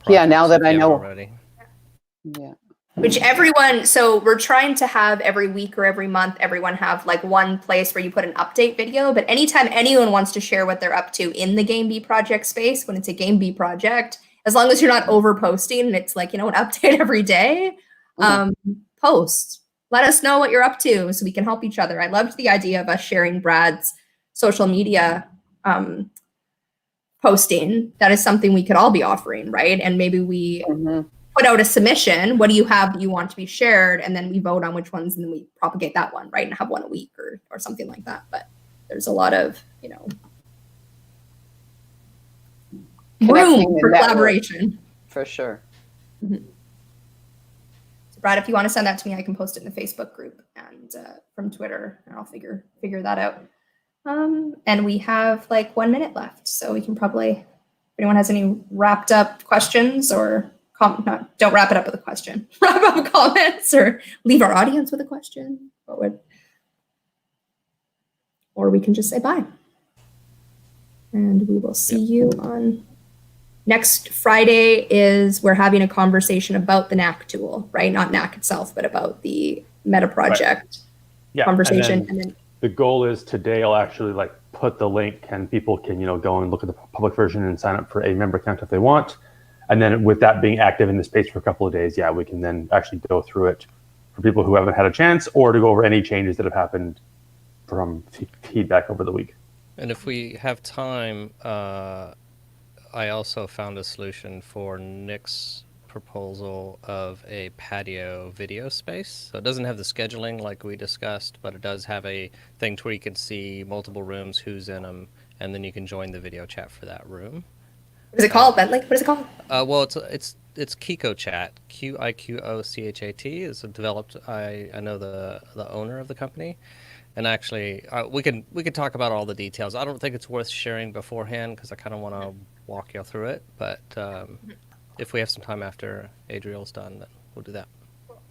Now that I know already. Yeah. Which everyone, so we're trying to have every week or every month, everyone have like one place where you put an update video, but anytime anyone wants to share what they're up to in the Game B project space, when it's a Game B project, as long as you're not over posting and it's like, an update every day, post. Let us know what you're up to so we can help each other. I loved the idea of us sharing Brad's social media posting. That is something we could all be offering, right? And maybe we put out a submission. What do you have that you want to be shared? And then we vote on which ones, and then we propagate that one, right? And have one a week or something like that. But there's a lot of, room for collaboration. For sure. So Brad, if you want to send that to me, I can post it in the Facebook group and from Twitter, and I'll figure that out. And we have like 1 minute left, so we can probably, if anyone has any wrapped up questions or don't wrap it up with a question, wrap up comments or leave our audience with a question, or we can just say bye. And we will see you on next Friday. We're having a conversation about the Knack tool, right? Not Knack itself, but about the meta project conversation. And then the goal is today I'll actually put the link, and people can go and look at the public version and sign up for a member account if they want. And then with that being active in the space for a couple of days, we can then actually go through it for people who haven't had a chance, or to go over any changes that have happened from feedback over the week. And if we have time, I also found a solution for Nick's proposal of a patio video space. So it doesn't have the scheduling like we discussed, but it does have a thing to where you can see multiple rooms, who's in them, and then you can join the video chat for that room. What is it called, Bentley? What is it called? Well, it's Kiko Chat. QIQOCHAT is developed. I know the owner of the company, and actually we can talk about all the details. I don't think it's worth sharing beforehand because I kind of want to walk you through it. But if we have some time after Adriel's done, then we'll do that.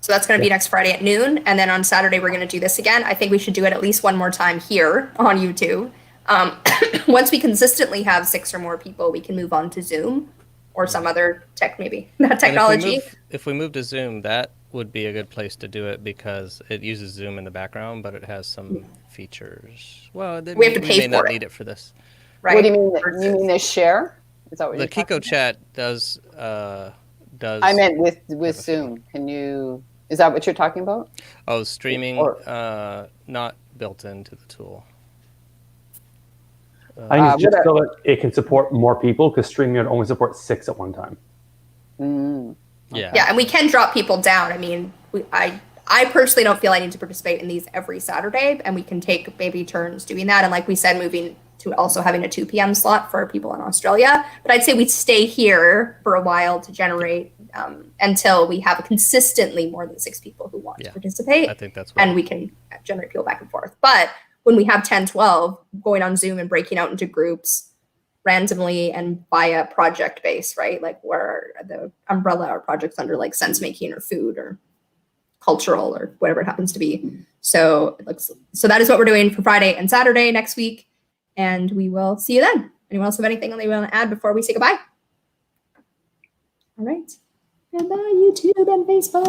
So that's going to be next Friday at noon, and then on Saturday we're going to do this again. I think we should do it at least one more time here on YouTube. Once we consistently have 6 or more people, we can move on to Zoom or some other technology. If we move to Zoom, that would be a good place to do it because it uses Zoom in the background, but it has some features. Well, we have to pay may not for it. need it for this. Right? What do you mean? You mean they share? Is that what The you're talking Kiko Chat does. I meant with Zoom. Can you? Is that what you're talking about? Oh, streaming, not built into the tool. I think it's just so that it can support more people, because streaming would only support 6 at one time. Yeah, and we can drop people down. I mean, I personally don't feel I need to participate in these every Saturday, and we can take maybe turns doing that. And like we said, moving to also having a 2 p.m. slot for people in Australia. But I'd say we stay here for a while to generate until we have consistently more than 6 people who want to participate. I think that's right. And we can generate people back and forth. But when we have 10, 12, going on Zoom and breaking out into groups randomly and via project base, right? Like where the umbrella or projects under like sense making or food or cultural or whatever it happens to be. So that is what we're doing for Friday and Saturday next week. And we will see you then. Anyone else have anything they want to add before we say goodbye? All right. And YouTube and Facebook.